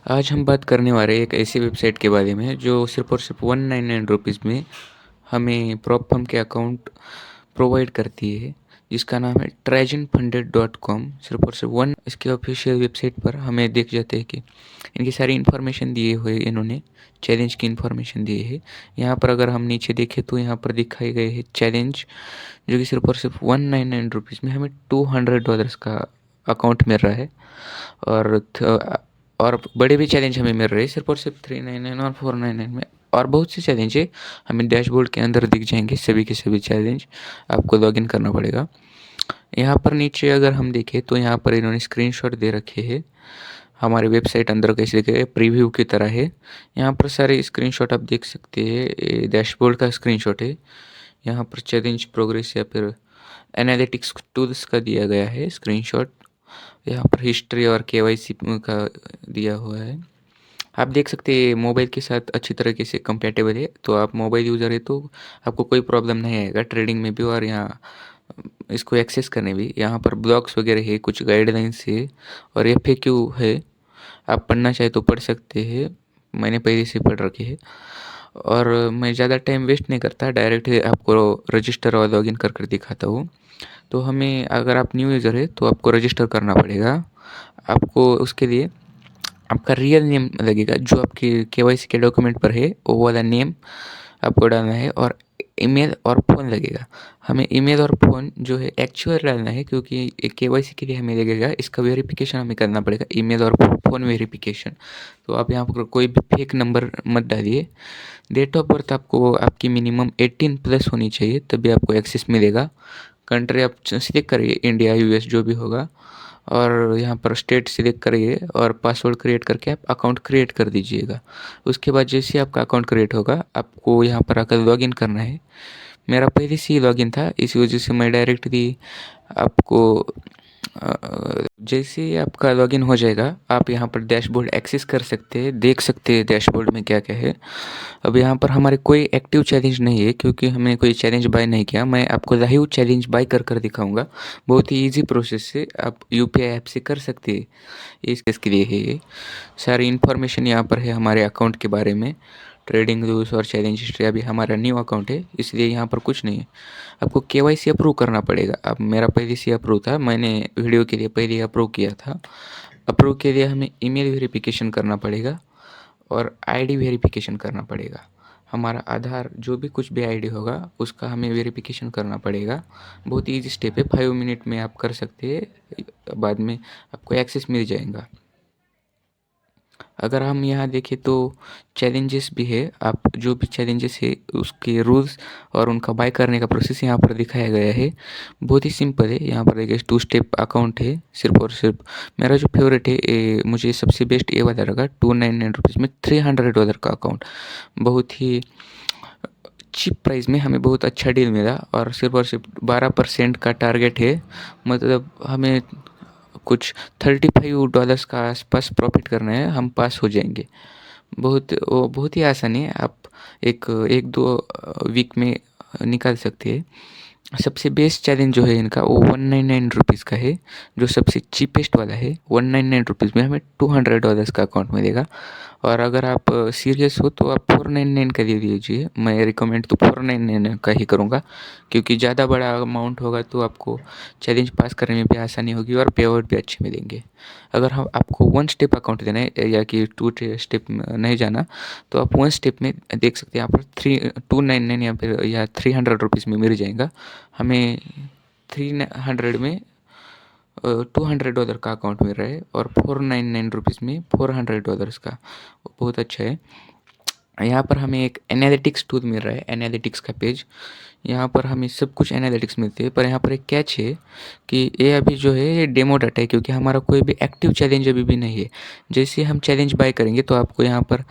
आज हम बात करने वाले एक ऐसी वेबसाइट के बारे में जो सिर्फ़ और सिर्फ़ 199 रुपीज़ में हमें प्रॉप फर्म के अकाउंट प्रोवाइड करती है, जिसका नाम है ट्राइजनफंडेड.com। सिर्फ़ और सिर्फ़ वन इसके ऑफिशियल वेबसाइट पर हमें दिख जाते हैं कि इनकी सारी इन्फॉर्मेशन दिए हुए इन्होंने चैलेंज की इन्फॉर्मेशन दी है। यहाँ पर अगर हम नीचे देखें तो यहाँ पर दिखाए गए हैं चैलेंज, जो कि सिर्फ़ और सिर्फ़ 199 रुपीज़ में हमें $200 का अकाउंट मिल रहा है। और और बड़े भी चैलेंज हमें मिल रहे हैं सिर्फ़ और सिर्फ 399 और 499 में। और बहुत से चैलेंज है हमें डैशबोर्ड के अंदर दिख जाएंगे, सभी के सभी चैलेंज। आपको लॉगिन करना पड़ेगा। यहाँ पर नीचे अगर हम देखें तो यहाँ पर इन्होंने स्क्रीनशॉट दे रखे हैं। हमारे वेबसाइट अंदर कैसे दिखे प्रीव्यू की तरह है। यहाँ पर सारे स्क्रीनशॉट आप देख सकते हैं। डैशबोर्ड का स्क्रीनशॉट है। यहाँ पर चैलेंज प्रोग्रेस या फिर एनालिटिक्स टूल्स का दिया गया है स्क्रीनशॉट। यहाँ पर हिस्ट्री और केवाईसी का दिया हुआ है। आप देख सकते हैं मोबाइल के साथ अच्छी तरीके से कंपैटिबल है। तो आप मोबाइल यूज़र है तो आपको कोई प्रॉब्लम नहीं आएगा ट्रेडिंग में भी और यहाँ इसको एक्सेस करने भी। यहाँ पर ब्लॉग्स वगैरह है, कुछ गाइडलाइंस है और एफएक्यू है। आप पढ़ना चाहे तो पढ़ सकते हैं। मैंने पहले से पढ़ रखे है। और मैं ज़्यादा टाइम वेस्ट नहीं करता, डायरेक्ट आपको रजिस्टर और लॉगिन कर कर दिखाता हूँ। तो हमें अगर आप न्यू यूज़र है तो आपको रजिस्टर करना पड़ेगा। आपको उसके लिए आपका रियल नेम लगेगा, जो आपके केवाईसी के डॉक्यूमेंट पर है वो वाला नेम आपको डालना है। और ईमेल और फ़ोन लगेगा। हमें ईमेल और फ़ोन जो है एक्चुअल डालना है, क्योंकि केवाईसी के लिए हमें लगेगा इसका वेरिफिकेशन हमें करना पड़ेगा, ईमेल और फ़ोन वेरिफिकेशन। तो आप यहाँ पर कोई भी फेक नंबर मत डालिए। डेट ऑफ बर्थ आपको आपकी मिनिमम 18 प्लस होनी चाहिए, तभी आपको एक्सेस मिलेगा। कंट्री आप सिलेक्ट करिए, इंडिया यूएस जो भी होगा। और यहाँ पर स्टेट सिलेक्ट करिए और पासवर्ड क्रिएट करके आप अकाउंट क्रिएट कर दीजिएगा। उसके बाद जैसे आपका अकाउंट क्रिएट होगा आपको यहाँ पर आकर लॉगिन करना है। मेरा पहले से ही लॉगिन था, इसी वजह से मैं डायरेक्टली आपको जैसे ही आपका लॉगिन हो जाएगा आप यहाँ पर डैशबोर्ड एक्सेस कर सकते हैं, देख सकते हैं डैशबोर्ड में क्या क्या है। अब यहाँ पर हमारे कोई एक्टिव चैलेंज नहीं है, क्योंकि हमने कोई चैलेंज बाय नहीं किया। मैं आपको लाइव चैलेंज बाय कर कर दिखाऊंगा। बहुत ही इजी प्रोसेस से आप यूपीआई ऐप से कर सकते हैं। इसके लिए है ये सारी इन्फॉर्मेशन यहाँ पर है हमारे अकाउंट के बारे में। ट्रेडिंग रूल्स और चैलेंज हिस्ट्री। अभी हमारा न्यू अकाउंट है इसलिए यहाँ पर कुछ नहीं है। आपको केवाईसी अप्रूव करना पड़ेगा। अब मेरा पहले से अप्रूव था, मैंने वीडियो के लिए पहले अप्रूव किया था। अप्रूव के लिए हमें ईमेल वेरिफिकेशन करना पड़ेगा और आईडी वेरिफिकेशन करना पड़ेगा। हमारा आधार जो भी कुछ भी आईडी होगा उसका हमें वेरिफिकेशन करना पड़ेगा। बहुत ईजी स्टेप है, 5 मिनट में आप कर सकते हैं। बाद में आपको एक्सेस मिल जाएगा। अगर हम यहाँ देखें तो चैलेंजेस भी है। आप जो भी चैलेंजेस है उसके रूल्स और उनका बाय करने का प्रोसेस यहाँ पर दिखाया गया है। बहुत ही सिंपल है। यहाँ पर देखिए 2 स्टेप अकाउंट है। सिर्फ और सिर्फ मेरा जो फेवरेट है मुझे सबसे बेस्ट ये वाला लगा। 299 रुपीज़ में $300 का अकाउंट। बहुत ही चीप प्राइस में हमें बहुत अच्छा डील मिला। और सिर्फ 12% का टारगेट है। मतलब हमें कुछ $35 का आसपास प्रॉफिट करना है, हम पास हो जाएंगे। बहुत ही आसानी है। आप एक दो वीक में निकाल सकते हैं। सबसे बेस्ट चैलेंज जो है इनका वो 199 रुपीज़ का है, जो सबसे चीपेस्ट वाला है। 199 रुपीज़ में हमें $200 का अकाउंट मिलेगा। और अगर आप सीरियस हो तो आप 499 का दे दीजिए। मैं रिकमेंड तो 499 का ही करूँगा, क्योंकि ज़्यादा बड़ा अमाउंट होगा तो आपको चैलेंज पास करने में भी आसानी होगी और पे आउट भी अच्छे मिलेंगे। अगर हम आपको 1 स्टेप अकाउंट देना है या कि 2 स्टेप नहीं जाना, तो आप 1 स्टेप में देख सकते हैं। यहाँ पर 299 या फिर या $300 में मिल जाएगा हमें। 300 में $200 का अकाउंट मिल रहा है और 499 रुपीज़ में $400 का। बहुत अच्छा है। यहाँ पर हमें एक एनालिटिक्स टूल मिल रहा है, एनालिटिक्स का पेज। यहाँ पर हमें सब कुछ एनालिटिक्स मिलते हैं, पर यहाँ पर एक कैच है कि ये अभी जो है ये डेमो डाटा है, क्योंकि हमारा कोई भी एक्टिव चैलेंज अभी भी नहीं है। जैसे हम चैलेंज बाय करेंगे तो आपको यहाँ पर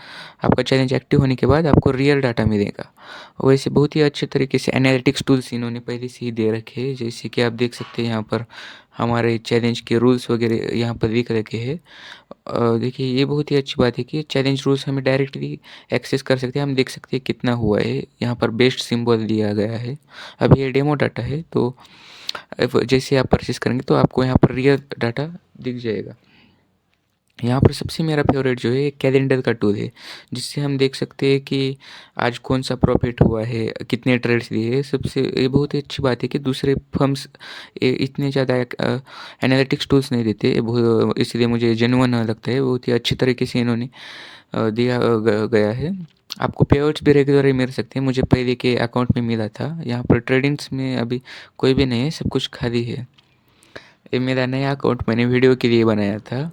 आपका चैलेंज एक्टिव होने के बाद आपको रियल डाटा मिलेगा। वैसे बहुत ही अच्छे तरीके से एनालिटिक्स टूल्स इन्होंने पहले से ही दे रखे हैं। जैसे कि आप देख सकते हैं यहाँ पर हमारे चैलेंज के रूल्स वगैरह यहाँ पर लिख रखे हैं। देखिए ये बहुत ही अच्छी बात है कि चैलेंज रूल्स हमें डायरेक्टली एक्सेस कर सकते हैं। हम देख सकते हैं कितना हुआ है। यहाँ पर बेस्ट सिंबल दिया गया है। अभी ये डेमो डाटा है, तो जैसे आप परचेस करेंगे तो आपको यहाँ पर रियल डाटा दिख जाएगा। यहाँ पर सबसे मेरा फेवरेट जो है कैलेंडर का टूल है, जिससे हम देख सकते हैं कि आज कौन सा प्रॉफिट हुआ है, कितने ट्रेड्स लिए। सबसे ये बहुत ही अच्छी बात है कि दूसरे फर्म्स इतने ज़्यादा एनालिटिक्स टूल्स नहीं देते, इसलिए मुझे जेन्युइन लगता है। बहुत ही अच्छी तरीके से इन्होंने दिया गया है। आपको पे आउट्स भी रेगुलर ही मिल सकते हैं। मुझे पहले के अकाउंट में मिला था। यहाँ पर ट्रेडिंग्स में अभी कोई भी नहीं है, सब कुछ खाली है। ये मेरा नया अकाउंट मैंने वीडियो के लिए बनाया था।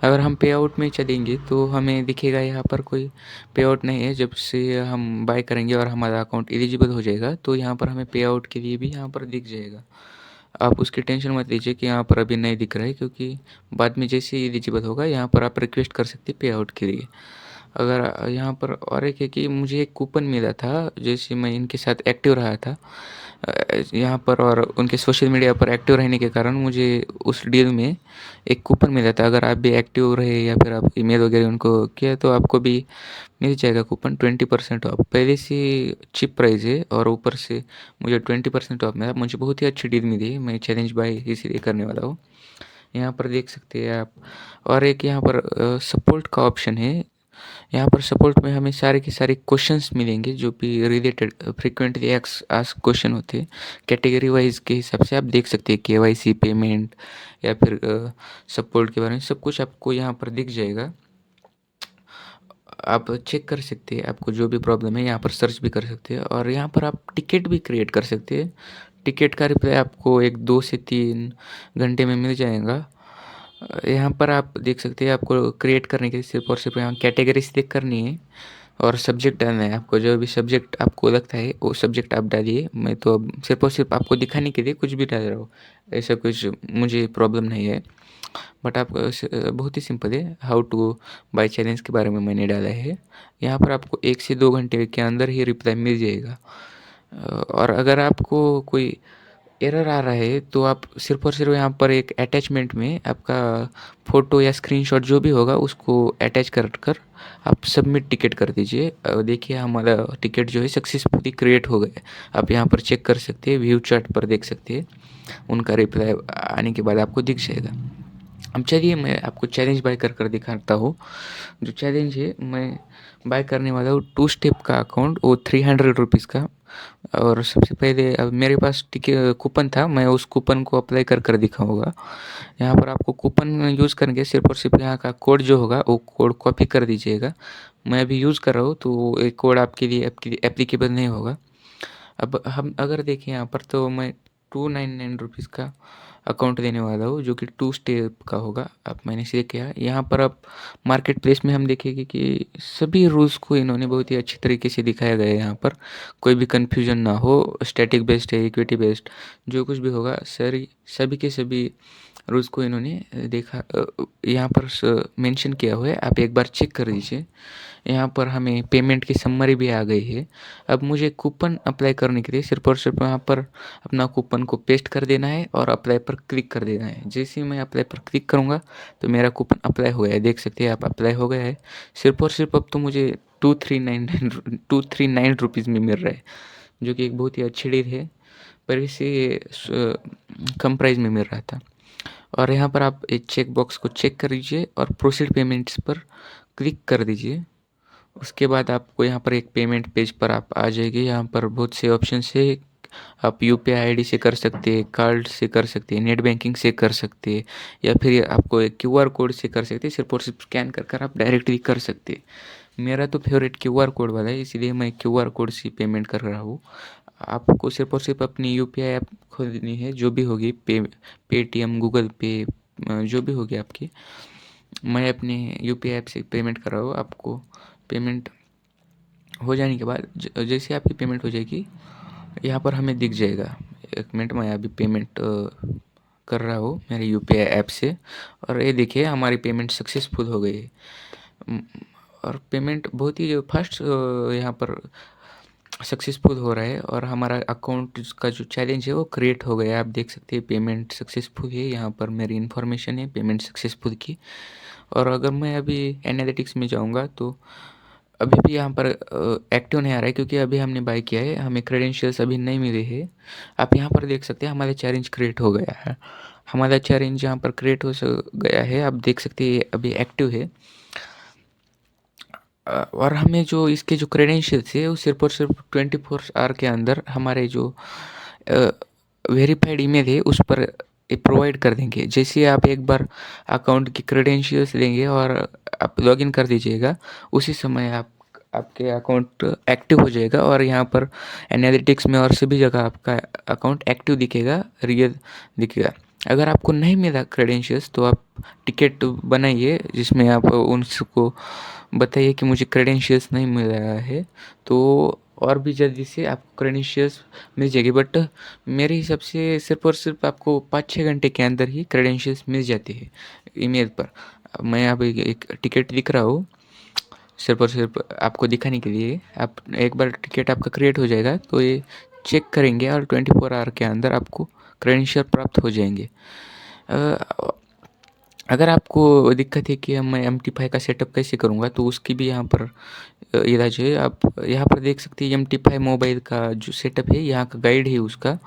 अगर हम पे आउट में चलेंगे तो हमें दिखेगा यहाँ पर कोई पे आउट नहीं है। जब से हम बाय करेंगे और हमारा अकाउंट एलिजिबल हो जाएगा तो यहाँ पर हमें पे आउट के लिए भी यहाँ पर दिख जाएगा। आप उसकी टेंशन मत लीजिए कि यहाँ पर अभी नहीं दिख रहा है, क्योंकि बाद में जैसे ही एलिजिबल होगा यहाँ पर आप रिक्वेस्ट कर सकते हैं पे आउट के लिए। अगर यहाँ पर और एक है कि मुझे एक कूपन मिला था, जैसे मैं इनके साथ एक्टिव रहा था यहाँ पर, और उनके सोशल मीडिया पर एक्टिव रहने के कारण मुझे उस डील में एक कूपन मिला था। अगर आप भी एक्टिव रहे या फिर आप ईमेल वगैरह उनको किया तो आपको भी मिल जाएगा कूपन 20% ऑफ। पहले से चीप प्राइस है और ऊपर से मुझे 20% ऑफ मिला। मुझे बहुत ही अच्छी डील मिली। मैं चैलेंज बाय इसीलिए करने वाला हूँ। यहाँ पर देख सकते हैं आप। और एक यहाँ पर सपोर्ट का ऑप्शन है। यहाँ पर सपोर्ट में हमें सारे के सारे क्वेश्चंस मिलेंगे जो भी रिलेटेड फ्रीक्वेंटली आस्क क्वेश्चन होते हैं। कैटेगरी वाइज के हिसाब से आप देख सकते हैं, केवाईसी, पेमेंट या फिर सपोर्ट के बारे में सब कुछ आपको यहाँ पर दिख जाएगा। आप चेक कर सकते हैं, आपको जो भी प्रॉब्लम है यहाँ पर सर्च भी कर सकते हैं। और यहाँ पर आप टिकट भी क्रिएट कर सकते हैं। टिकट का रिप्लाई आपको 1 2 से 3 घंटे में मिल जाएगा। यहाँ पर आप देख सकते हैं, आपको क्रिएट करने के लिए सिर्फ और सिर्फ यहाँ कैटेगरी सिलेक्ट करनी है और सब्जेक्ट डालना है। आपको जो भी सब्जेक्ट आपको लगता है वो सब्जेक्ट आप डालिए। मैं तो अब सिर्फ और सिर्फ आपको दिखाने के लिए कुछ भी डाल रहा हूँ, ऐसा कुछ मुझे प्रॉब्लम नहीं है। बट आप बहुत ही सिंपल है। हाउ टू बाय चैलेंज के बारे में मैंने डाला है। यहाँ पर आपको 1 से 2 घंटे के अंदर ही रिप्लाई मिल जाएगा। और अगर आपको कोई एरर आ रहा है तो आप सिर्फ और सिर्फ यहाँ पर एक अटैचमेंट में आपका फ़ोटो या स्क्रीनशॉट जो भी होगा उसको अटैच कर कर आप सबमिट टिकट कर दीजिए। देखिए हमारा टिकट जो है सक्सेसफुली क्रिएट हो गया। आप यहाँ पर चेक कर सकते हैं, व्यू चार्ट पर देख सकते हैं। उनका रिप्लाई आने के बाद आपको दिख जाएगा। अब चलिए मैं आपको चैलेंज बाय कर कर दिखाता हूँ। जो चैलेंज है मैं बाय करने वाला हूँ 2 स्टेप का अकाउंट, वो 300 रुपीज़ का। और सबसे पहले अब मेरे पास टिकट कूपन था, मैं उस कूपन को अप्लाई कर कर दिखाऊँगा। यहाँ पर आपको कूपन यूज़ करके सिर्फ और सिर्फ यहाँ का कोड जो होगा वो कोड कॉपी कर दीजिएगा। मैं अभी यूज़ कर रहा हूँ तो ये कोड आपके लिए एप्लीकेबल नहीं होगा। अब हम अगर देखें यहाँ पर तो मैं 299 रुपीज़ का अकाउंट देने वाला हूँ, जो कि 2 स्टेप का होगा। अब मैंने सिलेक्ट किया। यहाँ पर अब मार्केट प्लेस में हम देखेंगे कि सभी रूल्स को इन्होंने बहुत ही अच्छी तरीके से दिखाया गया है। यहाँ पर कोई भी कन्फ्यूजन ना हो। स्टैटिक बेस्ड है, इक्विटी बेस्ड, जो कुछ भी होगा सभी के सभी रूल्स को इन्होंने देखा यहाँ पर मेंशन किया हुआ है। आप एक बार चेक कर लीजिए। यहाँ पर हमें पेमेंट की समरी भी आ गई है। अब मुझे कूपन अप्लाई करने के लिए सिर्फ और सिर्फ यहाँ पर अपना कूपन को पेस्ट कर देना है और अप्लाई पर क्लिक कर देना है। जैसे ही मैं अप्लाई पर क्लिक करूँगा तो मेरा कूपन अप्लाई हो गया है। देख सकते हैं आप, अप्लाई हो गया है। सिर्फ और सिर्फ अब तो मुझे 239 रुपीज़ में मिल रहा है, जो कि एक बहुत ही अच्छी डील है। पर इसे कम प्राइस में मिल रहा था। और यहाँ पर आप एक चेक बॉक्स को चेक कर लीजिए और प्रोसीड पेमेंट्स पर क्लिक कर दीजिए। उसके बाद आपको यहाँ पर एक पेमेंट पेज पर आप आ जाएगी। यहाँ पर बहुत से ऑप्शन है। आप यूपीआई आईडी से कर सकते हैं, कार्ड से कर सकते हैं, नेट बैंकिंग से कर सकते हैं, या फिर आपको एक क्यूआर कोड से कर सकते हैं। सिर्फ और सिर्फ स्कैन कर कर आप डायरेक्टली कर सकते हैं। मेरा तो फेवरेट क्यूआर कोड वाला है, इसलिए मैं क्यूआर कोड से पेमेंट कर रहा हूँ। आपको सिर्फ और सिर्फ अपनी यूपीआई ऐप खोलनी है, जो भी होगी, पेटीएम, गूगल पे, जो भी होगी आपकी। मैं अपने यूपीआई ऐप से पेमेंट कर रहा हूँ। आपको पेमेंट हो जाने के बाद जैसे आपकी पेमेंट हो जाएगी यहाँ पर हमें दिख जाएगा। 1 मिनट, मैं अभी पेमेंट कर रहा हूँ मेरे यूपीआई ऐप से। और ये देखिए हमारी पेमेंट सक्सेसफुल हो गई है। और पेमेंट बहुत ही फास्ट यहाँ पर सक्सेसफुल हो रहा है। और हमारा अकाउंट का जो चैलेंज है वो क्रिएट हो गया है। आप देख सकते हैं पेमेंट सक्सेसफुल है। यहाँ पर मेरी इन्फॉर्मेशन है पेमेंट सक्सेसफुल की। और अगर मैं अभी एनालिटिक्स में जाऊँगा तो अभी भी यहाँ पर एक्टिव नहीं आ रहा है, क्योंकि अभी हमने बाय किया है, हमें क्रेडेंशियल्स अभी नहीं मिले हैं। आप यहाँ पर देख सकते हैं हमारा चैलेंज क्रिएट हो गया है। हमारा चैलेंज यहाँ पर क्रिएट हो गया है, आप देख सकते हैं अभी एक्टिव है। और हमें जो इसके जो क्रेडेंशियल्स है वो सिर्फ और सिर्फ 24 आवर के अंदर हमारे जो वेरीफाइड ईमेल है उस पर प्रोवाइड कर देंगे। जैसे आप एक बार अकाउंट की क्रेडेंशियल्स देंगे और आप लॉगिन कर दीजिएगा, उसी समय आपके अकाउंट एक्टिव हो जाएगा और यहाँ पर एनालिटिक्स में और सभी जगह आपका अकाउंट एक्टिव दिखेगा, रियल दिखेगा। अगर आपको नहीं मिला क्रेडेंशियल्स तो आप टिकट बनाइए जिसमें आप उनको बताइए कि मुझे क्रेडेंशियल्स नहीं मिल रहा है, तो और भी जल्दी से आपको क्रेडेंशियल्स मिल जाएगी। बट मेरे हिसाब से सिर्फ और सिर्फ आपको 5-6 घंटे के अंदर ही क्रेडेंशियल्स मिल जाती है ईमेल पर। मैं अभी एक टिकट दिख रहा हूँ सिर्फ और सिर्फ आपको दिखाने के लिए। आप एक बार टिकट आपका क्रिएट हो जाएगा तो ये चेक करेंगे और 24 आवर के अंदर आपको क्रेडेंशियल प्राप्त हो जाएंगे। अगर आपको दिक्कत है कि मैं एमटीफाई का सेटअप कैसे करूँगा, तो उसकी भी यहाँ पर इलाज है। आप यहाँ पर देख सकते हैं एमटीफाई मोबाइल का जो सेटअप है, यहाँ का गाइड है उसका।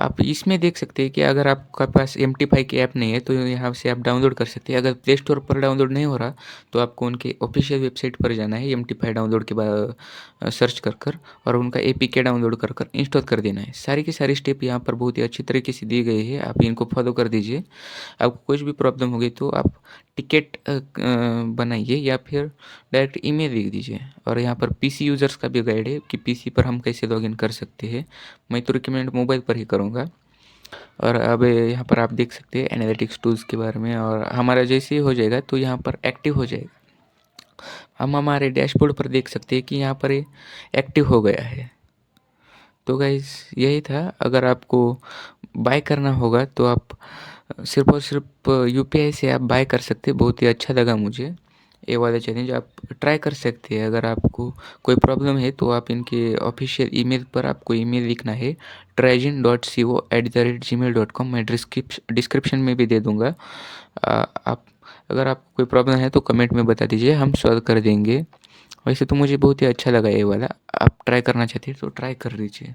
आप इसमें देख सकते हैं कि अगर आपका पास एमटीफाई की ऐप नहीं है तो यहाँ से आप डाउनलोड कर सकते हैं। अगर प्ले स्टोर पर डाउनलोड नहीं हो रहा तो आपको उनके ऑफिशियल वेबसाइट पर जाना है, एमटीफाई डाउनलोड के बाद सर्च कर और उनका एपीके डाउनलोड कर इंस्टॉल कर देना है। सारी की सारी स्टेप यहाँ पर बहुत ही अच्छी तरीके से दी गई है, आप इनको फॉलो कर दीजिए। आपको कुछ भी प्रॉब्लम होगी तो आप टिकट बनाइए या फिर डायरेक्ट ईमेल लिख दीजिए। और यहाँ पर पीसी यूज़र्स का भी गाइड है कि पीसी पर हम कैसे लॉगिन कर सकते हैं। मैं तो रिकमेंड मोबाइल पर ही करूँगा। और अब यहाँ पर आप देख सकते हैं एनालिटिक्स टूल्स के बारे में, और हमारा जैसे ही हो जाएगा तो यहाँ पर एक्टिव हो जाएगा। हम हमारे डैशबोर्ड पर देख सकते हैं कि यहाँ पर ये एक्टिव हो गया है। तो गाइस यही था। अगर आपको बाय करना होगा तो आप सिर्फ और सिर्फ यूपीआई से आप बाय कर सकते हैं। बहुत ही अच्छा लगा मुझे ये वाला चैलेंज, आप ट्राई कर सकते हैं। अगर आपको कोई प्रॉब्लम है तो आप इनके ऑफिशियल ईमेल पर आपको ईमेल लिखना है trajin.co@gmail.com। मैं डिस्क्रिप्शन में भी दे दूँगा। आप अगर आपको कोई प्रॉब्लम है तो कमेंट में बता दीजिए, हम सॉल्व कर देंगे। वैसे तो मुझे बहुत ही अच्छा लगा ये वाला, आप ट्राई करना चाहते हैं तो ट्राई कर लीजिए।